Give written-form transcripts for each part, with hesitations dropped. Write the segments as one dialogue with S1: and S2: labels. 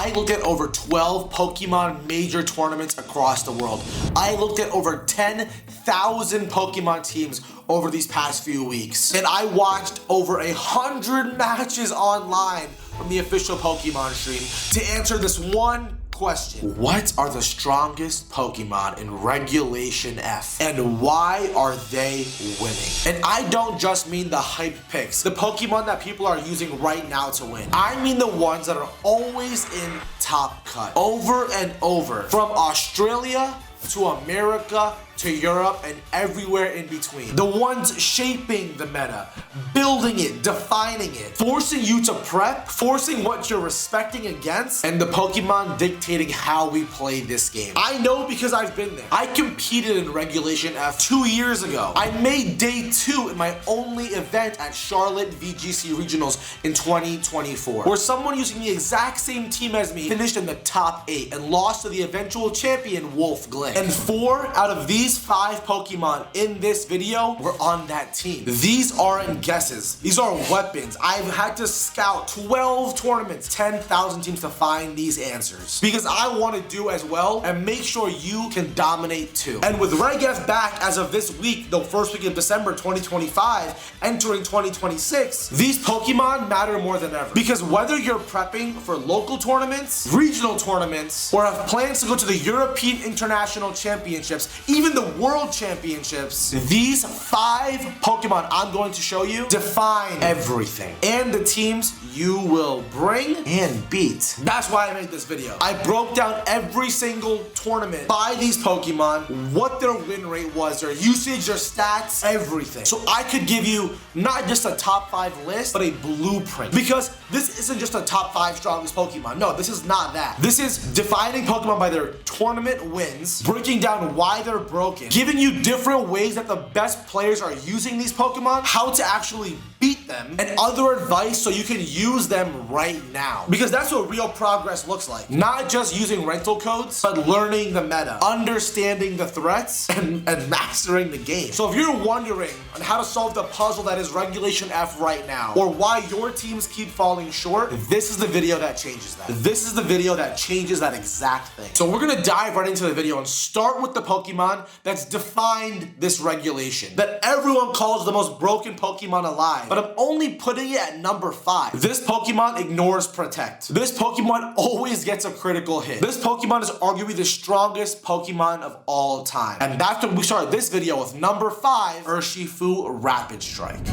S1: I looked at over 12 Pokemon major tournaments across the world. I looked at over 10,000 Pokemon teams over these past few weeks. And I watched over 100 matches online from the official Pokemon stream to answer this one question. What are the strongest Pokemon in Regulation F? And why are they winning? And I don't just mean the hype picks, the Pokemon that people are using right now to win. I mean the ones that are always in top cut, over and over, from Australia to America to Europe and everywhere in between. The ones shaping the meta, building it, defining it, forcing you to prep, forcing what you're respecting against, and the Pokemon dictating how we play this game. I know because I've been there. I competed in Regulation F 2 years ago. I made day 2 in my only event at Charlotte VGC Regionals in 2024, where someone using the exact same team as me finished in the top 8 and lost to the eventual champion Wolf Glen. And 4 out of these 5 Pokemon in this video were on that team. These aren't guesses. These are weapons. I've had to scout 12 tournaments, 10,000 teams to find these answers. Because I want to do as well and make sure you can dominate too. And with Reg F back as of this week, the first week of December 2025, entering 2026, these Pokemon matter more than ever. Because whether you're prepping for local tournaments, regional tournaments, or have plans to go to the European International Championships, even the World Championships, these 5 Pokemon I'm going to show you define everything and the teams you will bring and beat. That's why I made this video. I broke down every single tournament by these Pokemon, what their win rate was, their usage, their stats, everything. So I could give you not just a top 5 list, but a blueprint. Because this isn't just a top 5 strongest Pokemon. No, this is not that. This is defining Pokemon by their tournament wins, breaking down why they're broken, giving you different ways that the best players are using these Pokemon, how to actually beat them, and other advice so you can use them right now. Because that's what real progress looks like. Not just using rental codes, but learning the meta, understanding the threats, and mastering the game. So if you're wondering on how to solve the puzzle that is Regulation F right now, or why your teams keep falling short, this is the video that changes that. This is the video that changes that exact thing. So we're gonna dive right into the video and start with the Pokemon that's defined this regulation, that everyone calls the most broken Pokemon alive, but I'm only putting it at number 5. This Pokemon ignores Protect. This Pokemon always gets a critical hit. This Pokemon is arguably the strongest Pokemon of all time. And that's when we start this video with number 5, Urshifu Rapid Strike.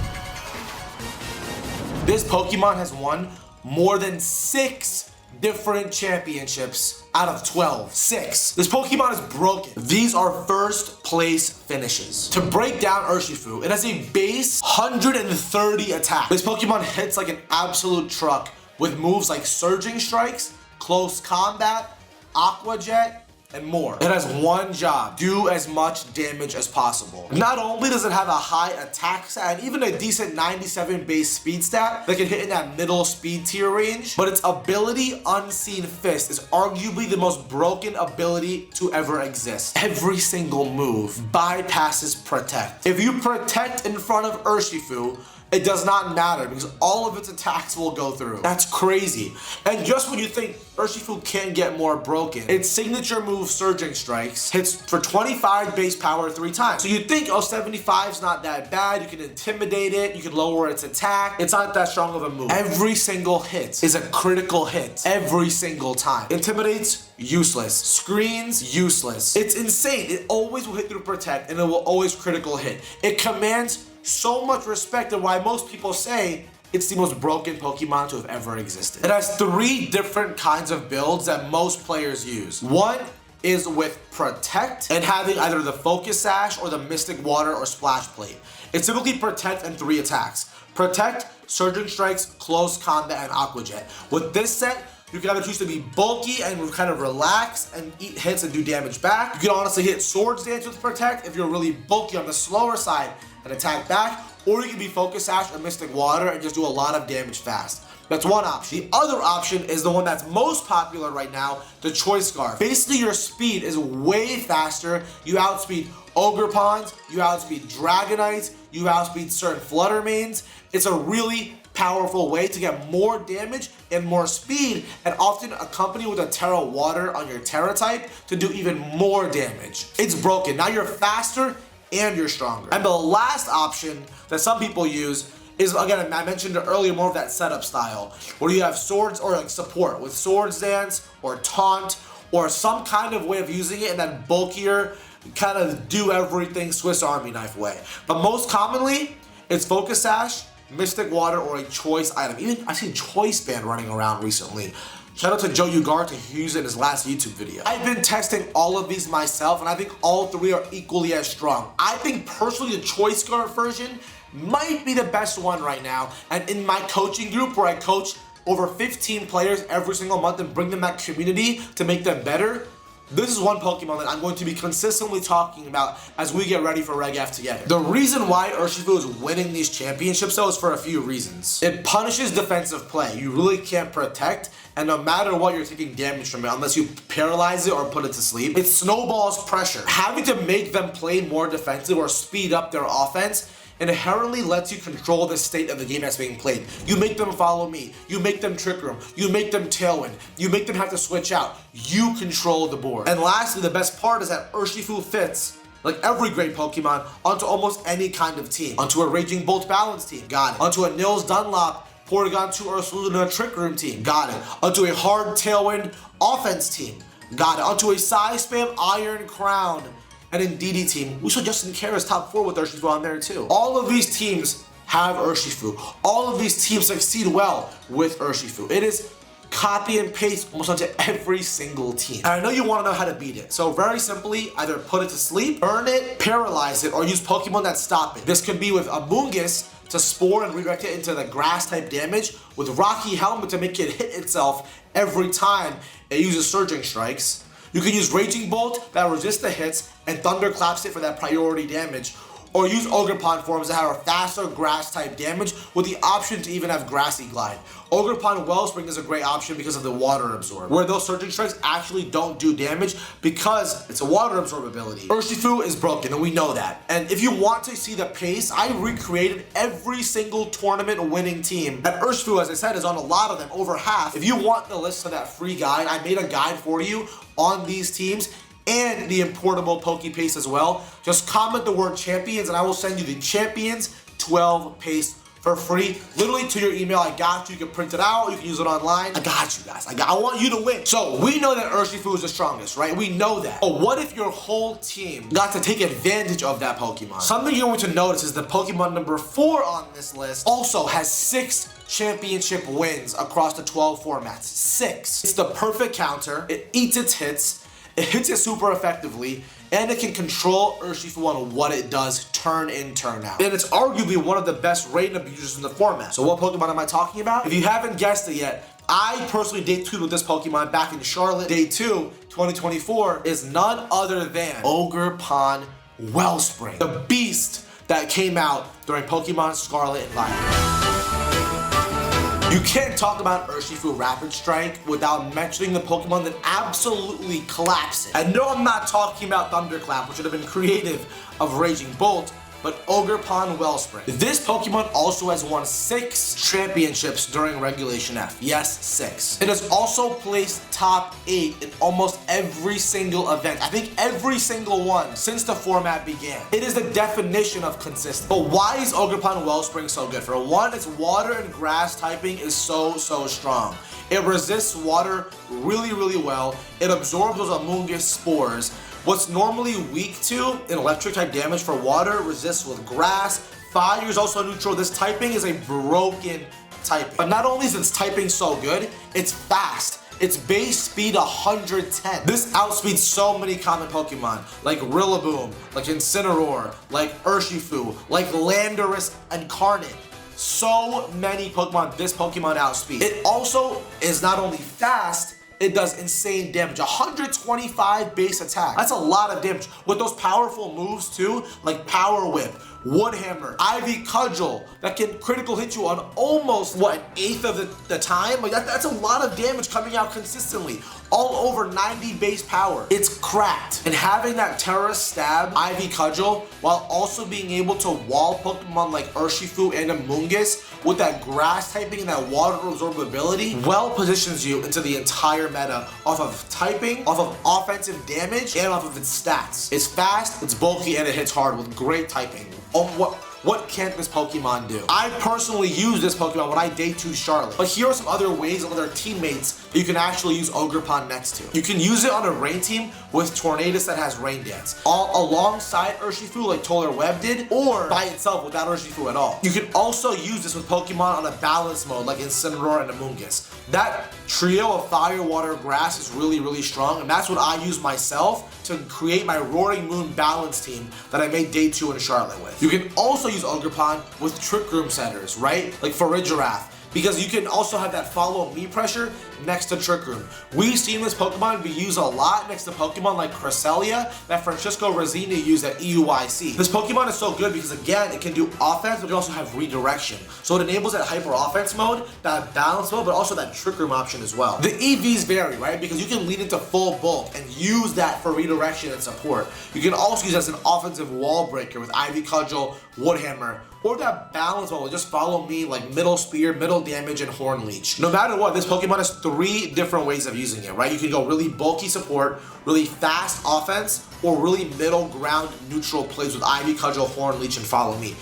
S1: This Pokemon has won more than 6 different championships out of 12. 6. This Pokemon is broken. These are first place finishes. To break down Urshifu, it has a base 130 attack. This Pokemon hits like an absolute truck with moves like Surging Strikes, Close Combat, Aqua Jet, and more. It has one job: do as much damage as possible. Not only does it have a high attack stat and even a decent 97 base speed stat that can hit in that middle speed tier range, but its ability Unseen Fist is arguably the most broken ability to ever exist. Every single move bypasses Protect. If you Protect in front of Urshifu, it does not matter because all of its attacks will go through. That's crazy. And just when you think Urshifu can't get more broken, its signature move Surging Strikes hits for 25 base power 3 times. So you'd think, oh, 75's not that bad. You can intimidate it. You can lower its attack. It's not that strong of a move. Every single hit is a critical hit. Every single time. Intimidates, useless. Screens, useless. It's insane. It always will hit through Protect and it will always critical hit. It commands so much respect, and why most people say it's the most broken Pokemon to have ever existed. It has 3 different kinds of builds that most players use. One is with Protect and having either the Focus Sash or the Mystic Water or Splash Plate. It's typically Protect and 3 attacks. Protect, Surging Strikes, Close Combat, and Aqua Jet. With this set, you can either choose to be bulky and kind of relax and eat hits and do damage back. You can honestly hit Swords Dance with Protect if you're really bulky on the slower side and attack back, or you can be Focus Sash or Mystic Water and just do a lot of damage fast. That's one option. The other option is the one that's most popular right now, the Choice Scarf. Basically, your speed is way faster. You outspeed Ogerpons, you outspeed Dragonites, you outspeed certain Fluttermanes. It's a really powerful way to get more damage and more speed, and often accompanied with a Terra Water on your Terra type to do even more damage. It's broken. Now you're faster and you're stronger. And the last option that some people use is, again, I mentioned it earlier, more of that setup style, where you have swords or like support with Swords Dance or Taunt or some kind of way of using it in that bulkier, kind of do everything Swiss Army knife way. But most commonly, it's Focus Sash, Mystic Water, or a choice item. Even I've seen Choice Band running around recently. Shout out to Joe Ugarte, he used it in his last YouTube video. I've been testing all of these myself, and I think all three are equally as strong. I think personally the Choice Guard version might be the best one right now. And in my coaching group, where I coach over 15 players every single month and bring them that community to make them better, this is one Pokemon that I'm going to be consistently talking about as we get ready for Reg F together. The reason why Urshifu is winning these championships though is for a few reasons. It punishes defensive play. You really can't protect, and no matter what, you're taking damage from it unless you paralyze it or put it to sleep. It snowballs pressure. Having to make them play more defensive or speed up their offense inherently lets you control the state of the game that's being played. You make them follow me, you make them Trick Room, you make them Tailwind, you make them have to switch out. You control the board. And lastly, the best part is that Urshifu fits, like every great Pokemon, onto almost any kind of team. Onto a Raging Bolt balance team, got it. Onto a Nils Dunlop, Porygon 2 Ursaluna Trick Room team, got it. Onto a hard Tailwind offense team, got it. Onto a Psy Spam Iron Crown and Indeedee team. We saw Justin Kara's top 4 with Urshifu on there too. All of these teams have Urshifu. All of these teams succeed well with Urshifu. It is copy and paste almost onto every single team. And I know you want to know how to beat it. So very simply, either put it to sleep, burn it, paralyze it, or use Pokemon that stop it. This could be with Amoonguss to spore and redirect it into the grass type damage, with Rocky Helmet to make it hit itself every time it uses Surging Strikes. You can use Raging Bolt that resists the hits and Thunderclaps it for that priority damage, or use Ogerpon forms that have a faster grass type damage with the option to even have Grassy Glide. Ogerpon Wellspring is a great option because of the water absorb, where those Surging Strikes actually don't do damage because it's a water absorb ability. Urshifu is broken, and we know that. And if you want to see the pace, I recreated every single tournament winning team. And Urshifu, as I said, is on a lot of them, over half. If you want the list of that free guide, I made a guide for you on these teams and the importable Pokepaste as well. Just comment the word champions and I will send you the Champions 12 paste for free, literally to your email. I got you. You can print it out, you can use it online. I got you guys. I want you to win. So we know that Urshifu is the strongest, right? We know that. But what if your whole team got to take advantage of that Pokemon? Something you're going to notice is the Pokemon number 4 on this list also has 6 championship wins across the 12 formats. 6. It's the perfect counter. It eats its hits. It hits it super effectively, and it can control Urshifu on what it does turn in, turn out. And it's arguably one of the best raid abusers in the format. So what Pokemon am I talking about? If you haven't guessed it yet, I personally day 2 with this Pokemon back in Charlotte. Day 2, 2024, is none other than Ogerpon Wellspring, the beast that came out during Pokemon Scarlet and Violet. You can't talk about Urshifu Rapid Strike without mentioning the Pokemon that absolutely collapse it. And no, I'm not talking about Thunderclap, which would have been creative of Raging Bolt, but Ogerpon Wellspring. This Pokemon also has won 6 championships during Regulation F. Yes, 6. It has also placed top 8 in almost every single event. I think every single one since the format began. It is the definition of consistent. But why is Ogerpon Wellspring so good? For one, its water and grass typing is so strong. It resists water really well. It absorbs those Amoonguss spores. What's normally weak to in electric type damage for water resists with grass. Fire is also neutral. This typing is a broken typing. But not only is its typing so good, it's fast. Its base speed 110. This outspeeds so many common Pokemon, like Rillaboom, like Incineroar, like Urshifu, like Landorus and Carnage. So many Pokemon this Pokemon outspeeds. It also is not only fast, it does insane damage. 125 base attack. That's a lot of damage. With those powerful moves too, like Power Whip, Wood Hammer, Ivy Cudgel that can critical hit you on almost, what, an eighth of the time? Like that's a lot of damage coming out consistently. All over 90 base power. It's cracked. And having that Terra Stab Ivy Cudgel while also being able to wall Pokemon like Urshifu and Amoonguss with that grass typing and that water absorbability well positions you into the entire meta off of typing, off of offensive damage, and off of its stats. It's fast, it's bulky, and it hits hard with great typing. What can't this Pokemon do? I personally use this Pokemon when I day 2 Charlotte, but here are some other ways of other teammates that you can actually use Ogerpon next to. You can use it on a rain team with Tornadus that has Rain Dance, all alongside Urshifu like Toller Web did, or by itself without Urshifu at all. You can also use this with Pokemon on a balance mode like Incineroar and Amoonguss. That trio of Fire, Water, Grass is really, really strong, and that's what I use myself to create my Roaring Moon balance team that I made day 2 in Charlotte with. You can also use Ogerpon with Trick Room setters, right? Like Farigiraf, because you can also have that follow me pressure next to Trick Room. We've seen this Pokemon be used a lot next to Pokemon like Cresselia that Francisco Razzini used at EUIC. This Pokemon is so good because again, it can do offense, but it can also have redirection. So it enables that hyper offense mode, that balance mode, but also that Trick Room option as well. The EVs vary, right? Because you can lean into full bulk and use that for redirection and support. You can also use it as an offensive wall breaker with Ivy Cudgel, Wood Hammer, or that balance mode, just follow me like middle spear, middle damage, and Horn Leech. No matter what, this Pokemon has 3 different ways of using it, right? You can go really bulky support, really fast offense, or really middle ground neutral plays with Ivy Cudgel, Horn Leech, and Follow Me.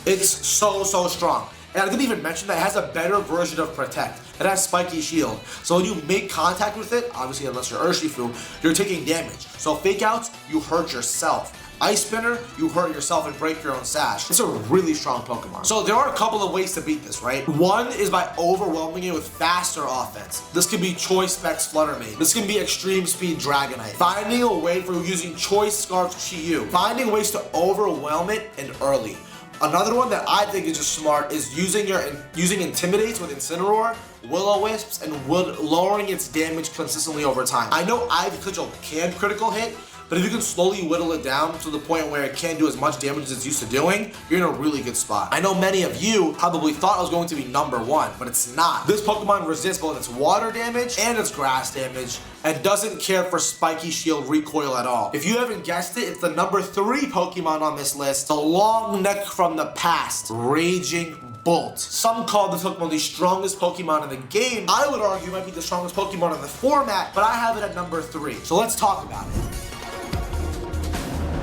S1: It's so strong. And I didn't even mention that it has a better version of Protect. It has Spiky Shield. So when you make contact with it, obviously unless you're Urshifu, you're taking damage. So Fake Outs, you hurt yourself. Ice Spinner, you hurt yourself and break your own sash. It's a really strong Pokemon. So there are a couple of ways to beat this, right? One is by overwhelming it with faster offense. This can be Choice Specs Flutter Mane. This can be Extreme Speed Dragonite. Finding a way for using Choice Scarf Chi-Yu. Finding ways to overwhelm it and early. Another one that I think is just smart is using Intimidates with Incineroar, Will-O-Wisps, and lowering its damage consistently over time. I know Ivy Cudgel can critical hit, but if you can slowly whittle it down to the point where it can't do as much damage as it's used to doing, you're in a really good spot. I know many of you probably thought I was going to be number 1, but it's not. This Pokemon resists both its water damage and its grass damage, and doesn't care for Spiky Shield recoil at all. If you haven't guessed it, it's the number 3 Pokemon on this list, the long neck from the past, Raging Bolt. Some call this Pokemon the strongest Pokemon in the game. I would argue it might be the strongest Pokemon in the format, but I have it at number 3. So let's talk about it.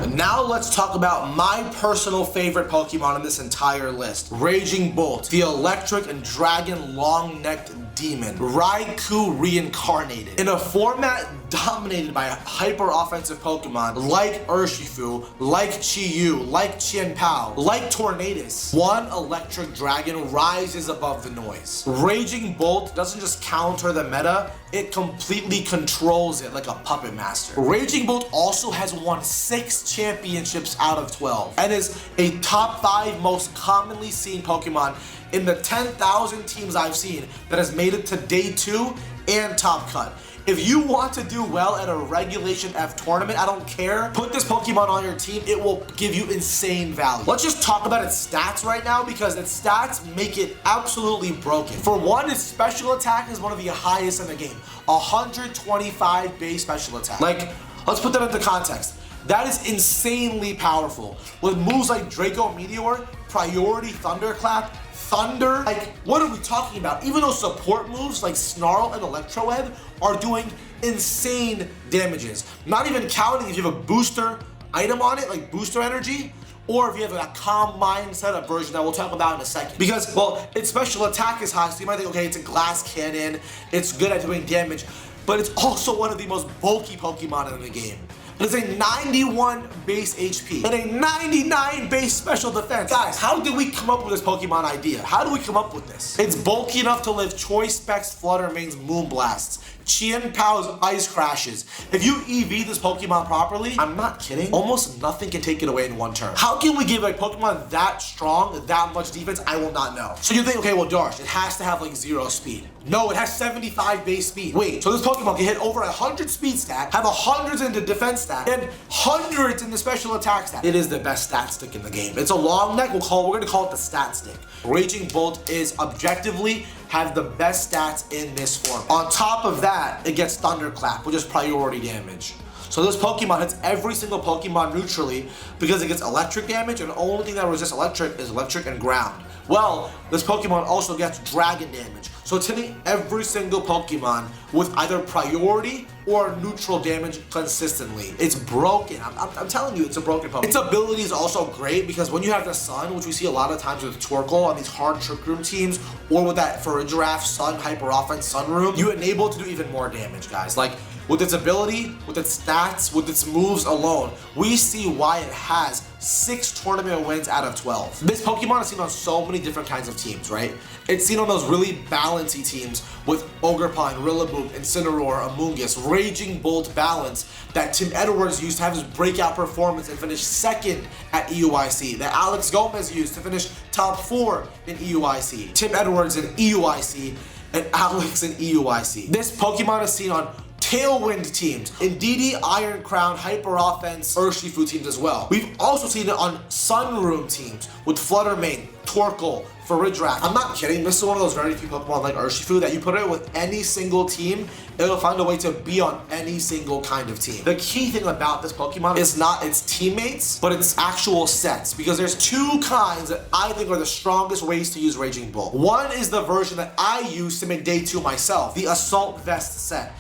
S1: And now let's talk about my personal favorite Pokemon in this entire list. Raging Bolt, the electric and dragon long-necked demon. Raikou reincarnated. In a format dominated by hyper-offensive Pokemon like Urshifu, like Chi-Yu, like Qianpao, like Tornadus, one electric dragon rises above the noise. Raging Bolt doesn't just counter the meta, it completely controls it like a puppet master. Raging Bolt also has won 6 championships out of 12 and is a top 5 most commonly seen Pokemon in the 10,000 teams I've seen that has made it to day 2 and top cut. If you want to do well at a Regulation F tournament, I don't care, put this Pokemon on your team, it will give you insane value. Let's just talk about its stats right now because its stats make it absolutely broken. For one, its special attack is one of the highest in the game. 125 base special attack. Like, let's put that into context. That is insanely powerful. With moves like Draco Meteor, Priority Thunderclap, Thunder, like, what are we talking about? Even those support moves like Snarl and Electroweb are doing insane damages. Not even counting if you have a booster item on it, like booster energy, or if you have a Calm Mind setup version that we'll talk about in a second. Because, well, its special attack is high, so you might think, okay, it's a glass cannon, it's good at doing damage, but it's also one of the most bulky Pokemon in the game. It's a 91 base HP and a 99 base special defense. Guys, how did we come up with this Pokemon idea? How do we come up with this? It's bulky enough to live Choice Specs Flutter Mane's Moonblasts, Qianpao's Ice Crashes. If you EV this Pokemon properly, I'm not kidding, almost nothing can take it away in one turn. How can we give a Pokemon that strong, that much defense? I will not know. So you think, okay, well, Darsh, it has to have like 0 speed. No, it has 75 base speed. Wait, so this Pokemon can hit over 100 speed stat, have 100s in the defense stat, and 100s in the special attack stat. It is the best stat stick in the game. It's a long neck, we're gonna call it the stat stick. Raging Bolt is objectively have the best stats in this form. On top of that, it gets Thunderclap, which is priority damage. So this Pokemon hits every single Pokemon neutrally because it gets electric damage, and the only thing that resists electric is electric and ground. Well, this Pokemon also gets dragon damage. So it's hitting every single Pokemon with either priority or neutral damage consistently. It's broken. I'm telling you, it's a broken Pokemon. Its ability is also great because when you have the Sun, which we see a lot of times with Torkoal on these hard Trick Room teams, or with that Farigiraf Sun Hyper Offense Sun Room, you enable it to do even more damage, guys. Like, with its ability, with its stats, with its moves alone, we see why it has 6 tournament wins out of 12. This Pokemon is seen on so many different kinds of teams, right? It's seen on those really balancy teams with Ogerpon, Rillaboom, Incineroar, Amoonguss, Raging Bolt balance that Tim Edwards used to have his breakout performance and finish 2nd at EUIC, that Alex Gomez used to finish top 4 in EUIC, Tim Edwards in EUIC, and Alex in EUIC. This Pokemon is seen on Tailwind teams, Indeedee, Iron Crown, Hyper Offense, Urshifu teams as well. We've also seen it on Sunroom teams with Fluttermane, Torkoal, Farigiraf. I'm not kidding, this is one of those very few Pokemon like Urshifu that you put it with any single team, it'll find a way to be on any single kind of team. The key thing about this Pokemon is not its teammates, but its actual sets, because there's 2 kinds that I think are the strongest ways to use Raging Bolt. One is the version that I use to make day 2 myself, the Assault Vest set.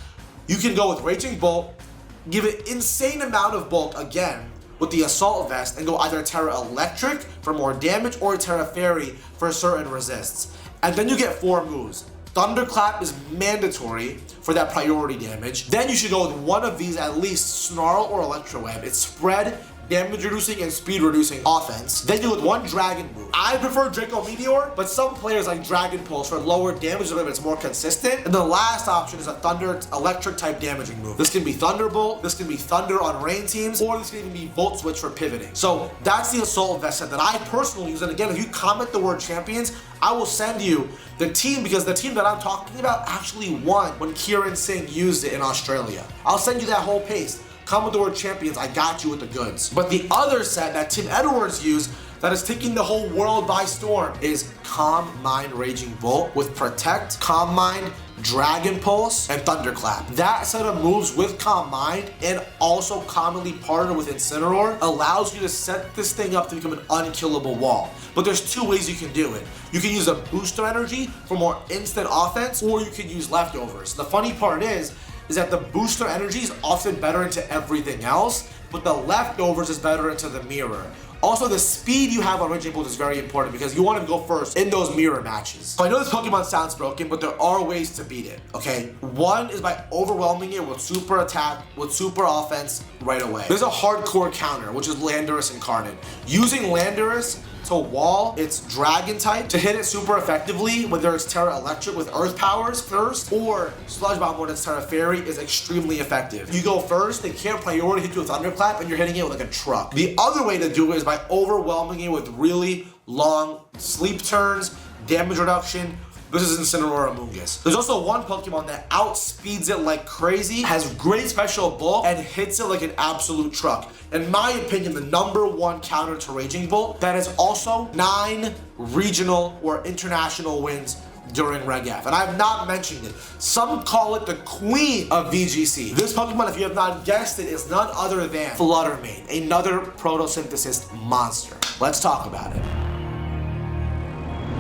S1: You can go with Raging Bolt, give it insane amount of bulk again with the Assault Vest, and go either Terra Electric for more damage or Terra Fairy for certain resists. And then you get 4 moves. Thunderclap is mandatory for that priority damage. Then you should go with one of these, at least Snarl or Electroweb. It's spread, damage reducing, and speed reducing offense. Then you with 1 Dragon move. I prefer Draco Meteor, but some players like Dragon Pulse for lower damage, but it's more consistent. And the last option is a Thunder Electric type damaging move. This can be Thunderbolt, this can be Thunder on rain teams, or this can even be Volt Switch for pivoting. So that's the Assault Vest set that I personally use. And again, if you comment the word champions, I will send you the team, because the team that I'm talking about actually won when Kieran Singh used it in Australia. I'll send you that whole paste. Come with the word champions, I got you with the goods. But the other set that Tim Edwards used that is taking the whole world by storm is Calm Mind Raging Bolt with Protect, Calm Mind, Dragon Pulse, and Thunderclap. That set of moves with Calm Mind, and also commonly partnered with Incineroar, allows you to set this thing up to become an unkillable wall. But there's 2 ways you can do it. You can use a booster energy for more instant offense, or you can use leftovers. The funny part is that the booster energy is often better into everything else, but the leftovers is better into the mirror. Also, the speed you have on Raging Bolt is very important because you want to go first in those mirror matches. So I know this Pokemon sounds broken, but there are ways to beat it, okay? One is by overwhelming it with super attack, with super offense right away. There's a hardcore counter, which is Landorus Incarnate. Using Landorus to wall its dragon type to hit it super effectively, whether it's Terra Electric with Earth powers first, or Sludge Bomb when it's Terra Fairy, is extremely effective. You go first, they can't priority hit you with Thunderclap, and you're hitting it with like a truck. The other way to do it is by overwhelming it with really long sleep turns, damage reduction. This is Incineroar Amoonguss. There's also one Pokemon that outspeeds it like crazy, has great special bulk, and hits it like an absolute truck. In my opinion, the #1 counter to Raging Bolt that has also 9 regional or international wins during Reg F. And I have not mentioned it. Some call it the queen of VGC. This Pokemon, if you have not guessed it, is none other than Fluttermane, another photosynthesis monster. Let's talk about it.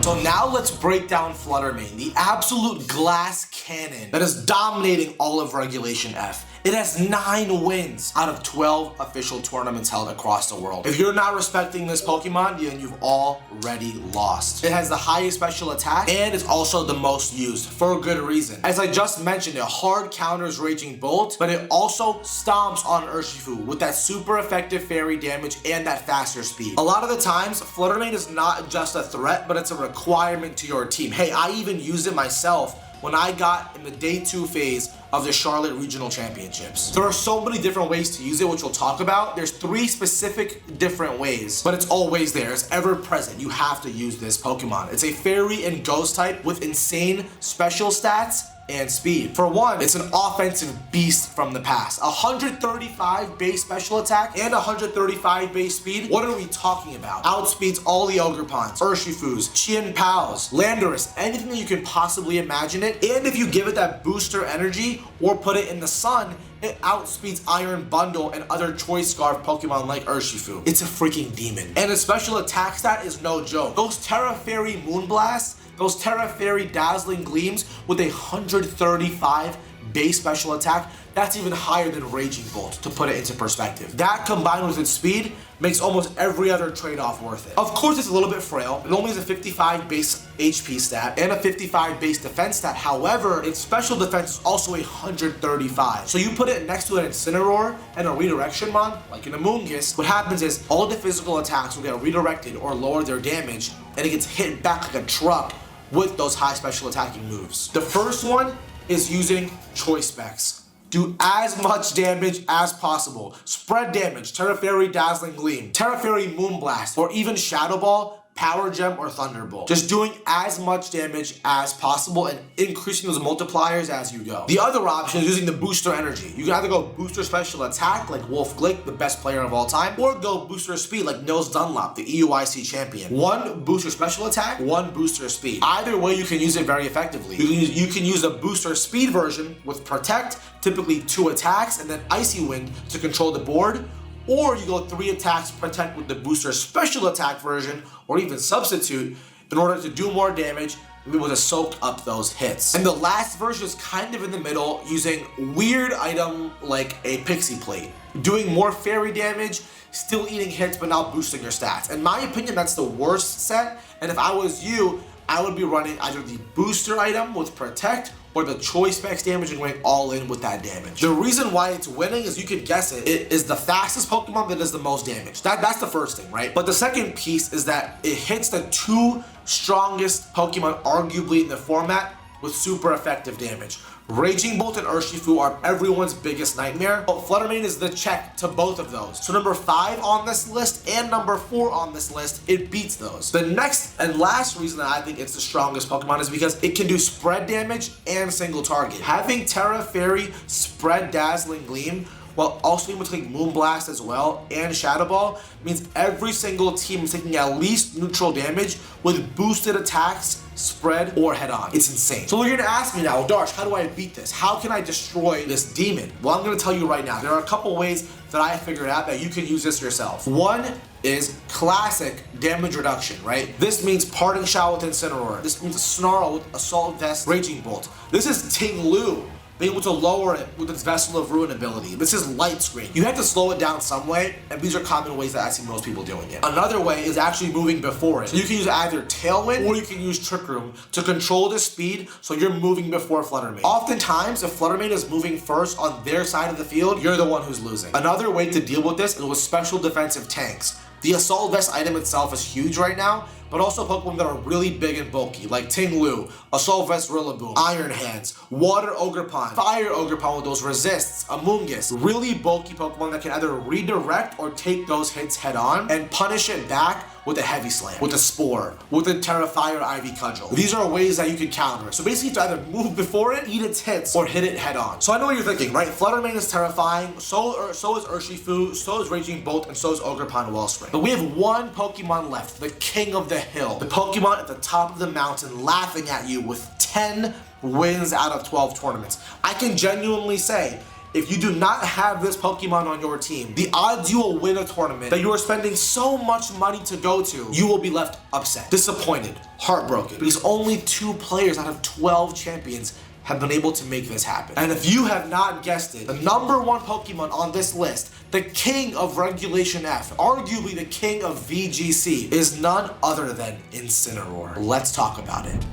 S1: So now let's break down Fluttermane, the absolute glass cannon that is dominating all of Regulation F. It has 9 wins out of 12 official tournaments held across the world. If you're not respecting this Pokemon, then you've already lost. It has the highest special attack, and it's also the most used, for a good reason. As I just mentioned, it hard counters Raging Bolt, but it also stomps on Urshifu with that super effective fairy damage and that faster speed. A lot of the times, Fluttermane is not just a threat, but it's a requirement to your team. Hey, I even used it myself when I got in the day 2 phase of the Charlotte Regional Championships. There are so many different ways to use it, which we'll talk about. There's 3 specific different ways, but it's always there. It's ever present. You have to use this Pokemon. It's a fairy and ghost type with insane special stats and speed. For one, it's an offensive beast from the past. 135 base special attack and 135 base speed. What are we talking about? Outspeeds all the Ogrepons, Urshifus, Chien-Paos, Landorus, anything that you can possibly imagine it. And if you give it that booster energy or put it in the sun, it outspeeds Iron Bundle and other Choice Scarf Pokemon like Urshifu. It's a freaking demon. And its special attack stat is no joke. Those Terra Fairy Moonblast, those Terra Fairy Dazzling Gleams with 135 base special attack, that's even higher than Raging Bolt, to put it into perspective. That combined with its speed makes almost every other trade-off worth it. Of course, it's a little bit frail. It only has a 55 base HP stat and a 55 base defense stat. However, its special defense is also 135. So you put it next to an Incineroar and a Redirection Mon, like an Amoonguss, what happens is all the physical attacks will get redirected or lower their damage, and it gets hit back like a truck with those high special attacking moves. The first one is using Choice Specs. Do as much damage as possible. Spread damage, Terra Fairy Dazzling Gleam, Terra Fairy Moonblast, or even Shadow Ball, Power Gem, or Thunderbolt. Just doing as much damage as possible and increasing those multipliers as you go. The other option is using the booster energy. You can either go booster special attack like Wolf Glick, the best player of all time, or go booster speed like Nils Dunlop, the EUIC champion. 1 booster special attack, 1 booster speed. Either way, you can use it very effectively. You can use a booster speed version with Protect, typically 2 attacks, and then Icy Wind to control the board. Or you go 3 attacks, Protect with the booster special attack version, or even Substitute, in order to do more damage and be able to soak up those hits. And the last version is kind of in the middle, using weird item like a Pixie Plate, doing more fairy damage, still eating hits but not boosting your stats. In my opinion, that's the worst set, and if I was you, I would be running either the booster item with Protect or the Choice Specs damage and going all in with that damage. The reason why it's winning is, you can guess it, it is the fastest Pokemon that does the most damage. That's the first thing, right? But the second piece is that it hits the 2 strongest Pokemon arguably in the format with super effective damage. Raging Bolt and Urshifu are everyone's biggest nightmare, but Flutter Mane is the check to both of those. So number 5 on this list and number 4 on this list, it beats those. The next and last reason that I think it's the strongest Pokemon is because it can do spread damage and single target. Having Terra Fairy spread Dazzling Gleam while also being able to take Moonblast as well and Shadow Ball means every single team is taking at least neutral damage with boosted attacks, spread, or head-on. It's insane. So you're gonna ask me now, Darsh, how do I beat this? How can I destroy this demon? Well, I'm gonna tell you right now. There are a couple ways that I figured out that you can use this yourself. One is classic damage reduction, right? This means Parting Shot with Incineroar. This means Snarl with Assault Vest Raging Bolt. This is Ting Lu being able to lower it with its Vessel of Ruin ability. This is Light Screen. You have to slow it down some way, and these are common ways that I see most people doing it. Another way is actually moving before it. So you can use either Tailwind or you can use Trick Room to control the speed so you're moving before Flutter Mane. Oftentimes, if Flutter Mane is moving first on their side of the field, you're the one who's losing. Another way to deal with this is with special defensive tanks. The Assault Vest item itself is huge right now, but also Pokemon that are really big and bulky, like Ting Lu, Assault Vest Rillaboom, Iron Hands, Water Ogrepon, Fire Ogrepon with those resists, Amoonguss, really bulky Pokemon that can either redirect or take those hits head on and punish it back with a Heavy Slam, with a Spore, with a Terrafire Ivy Cudgel. These are ways that you can counter it. So basically, you have to either move before it, eat its hits, or hit it head on. So I know what you're thinking, right? Flutter Mane is terrifying, so is Urshifu, so is Raging Bolt, and so is Ogrepon Wellspring. But we have one Pokemon left, the king of the hill. The Pokemon at the top of the mountain laughing at you with 10 wins out of 12 tournaments. I can genuinely say, if you do not have this Pokemon on your team, the odds you will win a tournament that you are spending so much money to go to, you will be left upset, disappointed, heartbroken, because only 2 players out of 12 champions have been able to make this happen. And if you have not guessed it, the number 1 Pokemon on this list, the king of Regulation F, arguably the king of VGC, is none other than Incineroar. Let's talk about it.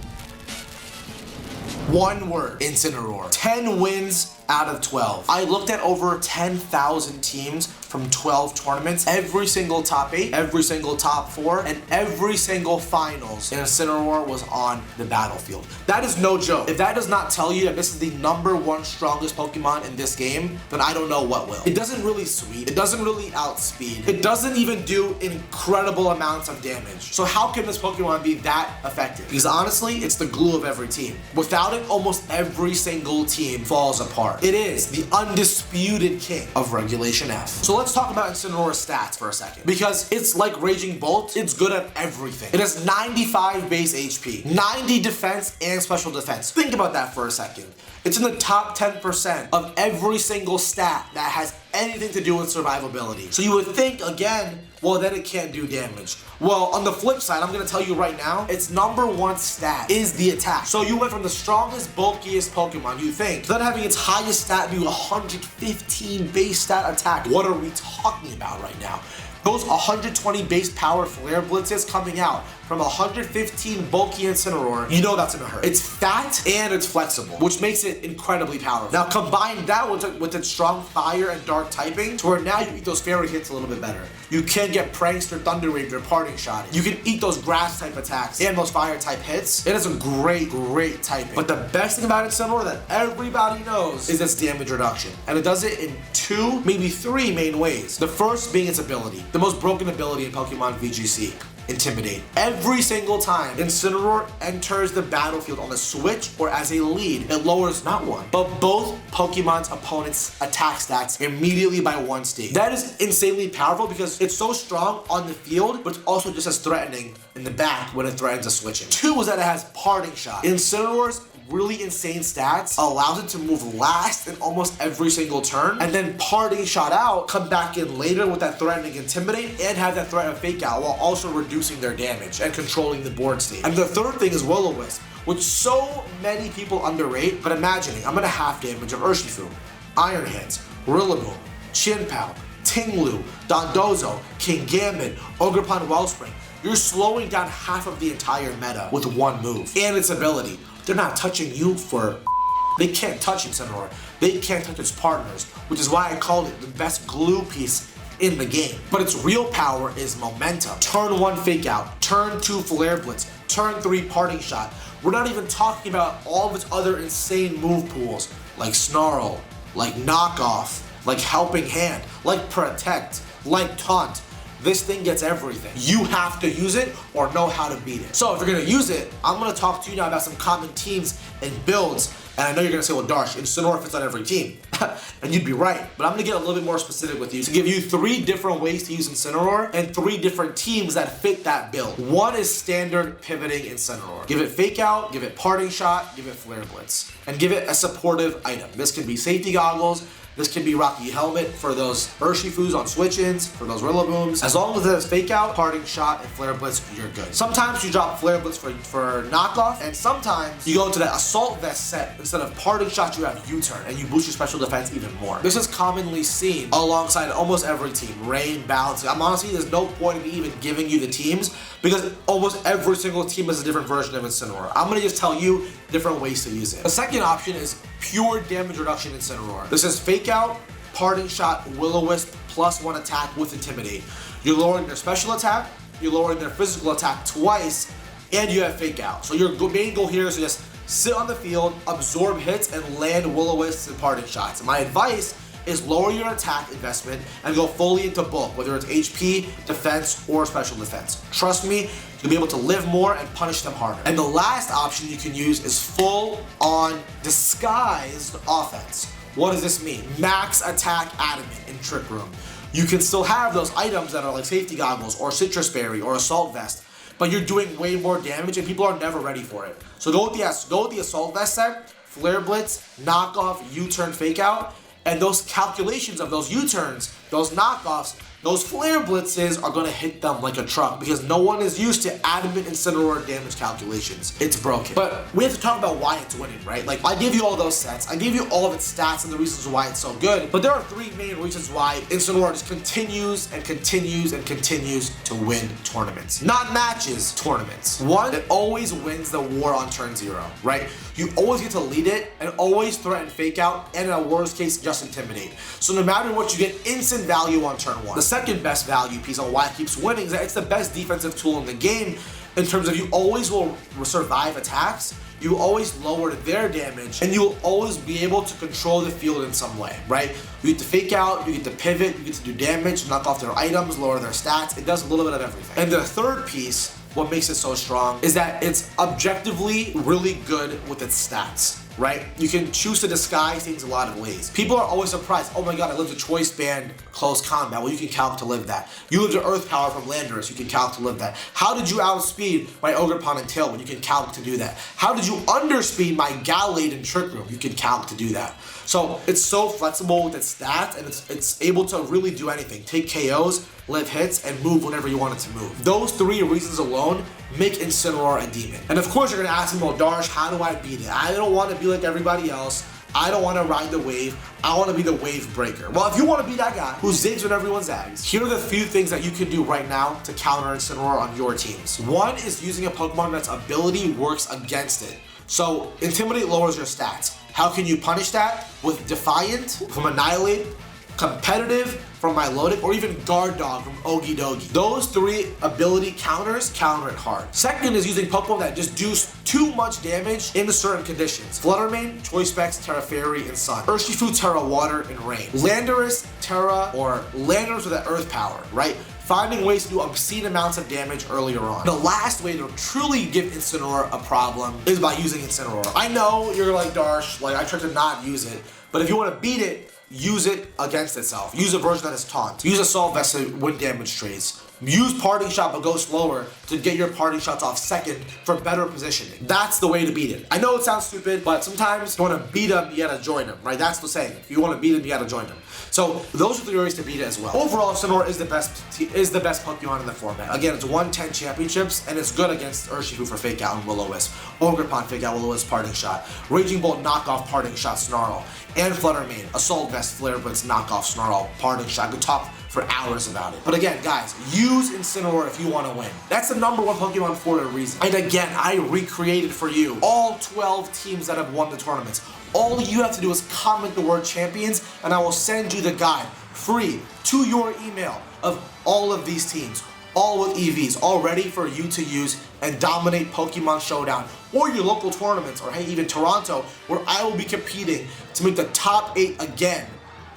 S1: One word, Incineroar. 10 wins, out of 12. I looked at over 10,000 teams from 12 tournaments, every single top 8, every single top 4, and every single finals in Incineroar was on the battlefield. That is no joke. If that does not tell you that this is the #1 strongest Pokemon in this game, then I don't know what will. It doesn't really sweep. It doesn't really outspeed. It doesn't even do incredible amounts of damage. So how can this Pokemon be that effective? Because honestly, it's the glue of every team. Without it, almost every single team falls apart. It is the undisputed king of Regulation F. So let's talk about Incineroar's stats for a second. Because it's like Raging Bolt, it's good at everything. It has 95 base HP, 90 defense and special defense. Think about that for a second. It's in the top 10% of every single stat that has anything to do with survivability. So you would think, again, well, then it can't do damage. Well, on the flip side, I'm gonna tell you right now, its #1 stat is the attack. So you went from the strongest, bulkiest Pokemon, you think, to then having its highest stat be 115 base stat attack. What are we talking about right now? Those 120 base power Flare Blitzes coming out from 115 bulky Incineroar, you know that's gonna hurt. It's fat and it's flexible, which makes it incredibly powerful. Now combine that with its strong fire and dark typing, to where now you eat those fairy hits a little bit better. You can get Prankster, Thunder Wave, or Parting Shot. You can eat those grass type attacks and those fire type hits. It is a great typing. But the best thing about Incineroar that everybody knows is its damage reduction. And it does it in 2, maybe 3 main ways. The first being its ability. The most broken ability in Pokemon VGC. Intimidate. Every single time Incineroar enters the battlefield on the switch or as a lead, it lowers not one, but both Pokemon's opponent's attack stats immediately by 1 stage. That is insanely powerful because it's so strong on the field, but it's also just as threatening in the back when it threatens a switching. 2 is that it has Parting Shot. Incineroar's really insane stats allows it to move last in almost every single turn, and then Parting Shot out, come back in later with that threatening Intimidate, and have that threat of Fake Out while also reducing their damage and controlling the board state. And the third thing is Will-O-Wisp, which so many people underrate, but imagining, I'm gonna half damage of Urshifu, Iron Hands, Rillaboom, Chien-Pao, Tinglu, Dondozo, Kingambit, Ogerpon Wellspring. You're slowing down half of the entire meta with 1 move. And its ability. They're not touching you for. They can't touch Incineroar. They can't touch its partners, which is why I called it the best glue piece in the game. But its real power is momentum. Turn 1 Fake Out, turn 2 Flare Blitz, turn 3 Parting Shot. We're not even talking about all of its other insane move pools, like Snarl, like Knock Off, like Helping Hand, like Protect, like Taunt. This thing gets everything. You have to use it or know how to beat it. So if you're gonna use it, I'm gonna talk to you now about some common teams and builds. And I know you're gonna say, well, Darsh, Incineroar fits on every team. And you'd be right, but I'm gonna get a little bit more specific with you to give you 3 different ways to use Incineroar and 3 different teams that fit that build. 1 is standard pivoting Incineroar. Give it Fake Out, give it Parting Shot, give it Flare Blitz, and give it a supportive item. This can be Safety Goggles, this can be Rocky Helmet for those Urshifus on switch-ins, for those Rillabooms. As long as it has Fake Out, Parting Shot, and Flare Blitz, you're good. Sometimes you drop Flare Blitz for knockoff, and sometimes you go into that Assault Vest set. Instead of Parting Shot, you have U-Turn, and you boost your special defense even more. This is commonly seen alongside almost every team. Rain, Balance. I'm honestly, there's no point in me even giving you the teams, because almost every single team has a different version of Incineroar. I'm gonna just tell you different ways to use it. The second option is pure damage reduction Incineroar. This is Fake Out, Parting Shot, Will-O-Wisp, +1 attack with Intimidate. You're lowering their special attack, you're lowering their physical attack twice, and you have Fake Out. So your main goal here is to just sit on the field, absorb hits, and land Will-O-Wisps and Parting Shots. My advice is lower your attack investment and go fully into bulk, whether it's HP, defense, or special defense. Trust me, you'll be able to live more and punish them harder. And the last option you can use is full-on disguised offense. What does this mean? Max attack Adamant in Trick Room. You can still have those items that are like Safety Goggles or Citrus Berry or Assault Vest, but you're doing way more damage and people are never ready for it. So go with the Assault Vest set, Flare Blitz, Knockoff, U-Turn, Fake Out, and those calculations of those U-turns, those knockoffs, those flare blitzes are gonna hit them like a truck because no one is used to adamant Incineroar damage calculations. It's broken. But we have to talk about why it's winning, right? Like, I gave you all those sets, I gave you all of its stats and the reasons why it's so good, but there are three main reasons why Incineroar just continues and continues and continues to win tournaments. Not matches, tournaments. One, it always wins the war on turn 0, right? You always get to lead it and always threaten fake out, and in a worst case, just intimidate. So no matter what, you get instant value on turn 1. The second best value piece on why it keeps winning is that it's the best defensive tool in the game in terms of you always will survive attacks, you always lower their damage, and you'll always be able to control the field in some way, right? You get to fake out, you get to pivot, you get to do damage, knock off their items, lower their stats. It does a little bit of everything. And the third piece, what makes it so strong, is that it's objectively really good with its stats, right? You can choose to disguise things a lot of ways. People are always surprised, oh my god, I lived a choice band close combat. Well, you can calc to live that. You lived an earth power from Landorus, you can calc to live that. How did you outspeed my Ogerpon and Tailwind? You can calc to do that. How did you underspeed my Gallade and Trick Room? You can calc to do that. So it's so flexible with its stats, and it's able to really do anything. Take KOs, live hits, and move whenever you want it to move. Those three reasons alone make Incineroar a demon. And of course you're gonna ask me, well, Darsh, how do I beat it? I don't want to be like everybody else. I don't want to ride the wave. I want to be the wave breaker. Well, if you want to be that guy who zigs when everyone zags, here are the few things that you can do right now to counter Incineroar on your teams. One is using a Pokemon that's ability works against it. So Intimidate lowers your stats. How can you punish that? With Defiant from Annihilate, Competitive from Milotic, or even Guard Dog from Ogie Dogie. Those three ability counters counter it hard. Second is using Pokemon that just do too much damage in certain conditions. Fluttermane, Choice Specs, Terra Fairy, and Sun. Urshifu, Terra Water, and Rain. Landorus, Terra, or Landorus with that Earth power, right? Finding ways to do obscene amounts of damage earlier on. The last way to truly give Incineroar a problem is by using Incineroar. I know you're like, Darsh, like I tried to not use it, but if you want to beat it, use it against itself. Use a version that is taunt. Use Assault Vest to win damage trades. Use Parting Shot but go slower to get your parting shots off second for better positioning. That's the way to beat it. I know it sounds stupid, but sometimes you want to beat them, you gotta join them, right? That's the saying. If you want to beat them, you gotta join them. So those are the ways to beat it as well. Overall, Incineroar is the best Pokemon in the format. Again, it's won 10 championships, and it's good against Urshifu for Fake Out and Will-O-Wisp, Ogerpon Fake Out Will-O-Wisp Parting Shot, Raging Bolt knockoff Parting Shot Snarl, and Fluttermane, Assault Vest Flare Blitz knockoff Snarl Parting Shot. Good talk for hours about it. But again, guys, use Incineroar if you want to win. That's the #1 Pokemon for a reason. And again, I recreated for you all 12 teams that have won the tournaments. All you have to do is comment the word champions, and I will send you the guide free to your email of all of these teams, all with EVs, all ready for you to use and dominate Pokemon Showdown, or your local tournaments, or hey, even Toronto, where I will be competing to make the top 8 again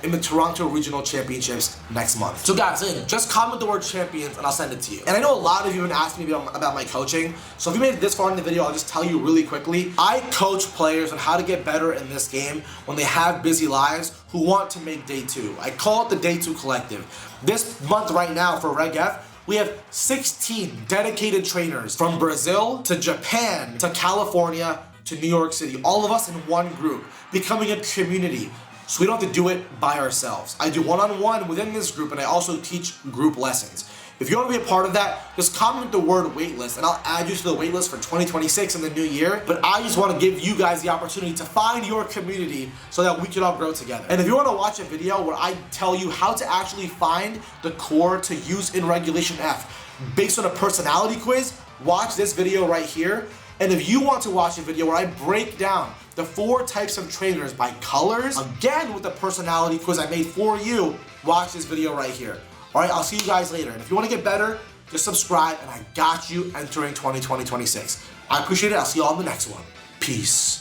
S1: in the Toronto Regional Championships next month. So guys, just comment the word champions and I'll send it to you. And I know a lot of you have been asking me about my coaching, so if you made it this far in the video, I'll just tell you really quickly. I coach players on how to get better in this game when they have busy lives who want to make Day 2. I call it the Day 2 Collective. This month right now for Reg F, we have 16 dedicated trainers from Brazil to Japan to California to New York City, all of us in one group, becoming a community. So we don't have to do it by ourselves. I do one-on-one within this group, and I also teach group lessons. If you want to be a part of that, just comment the word waitlist, and I'll add you to the waitlist for 2026 in the new year. But I just want to give you guys the opportunity to find your community so that we can all grow together. And if you want to watch a video where I tell you how to actually find the core to use in Regulation F based on a personality quiz, watch this video right here. And if you want to watch a video where I break down the 4 types of trainers by colors, again with the personality quiz I made for you, watch this video right here. Alright, I'll see you guys later. And if you want to get better, just subscribe, and I got you entering 2026. I appreciate it. I'll see you all in the next one. Peace.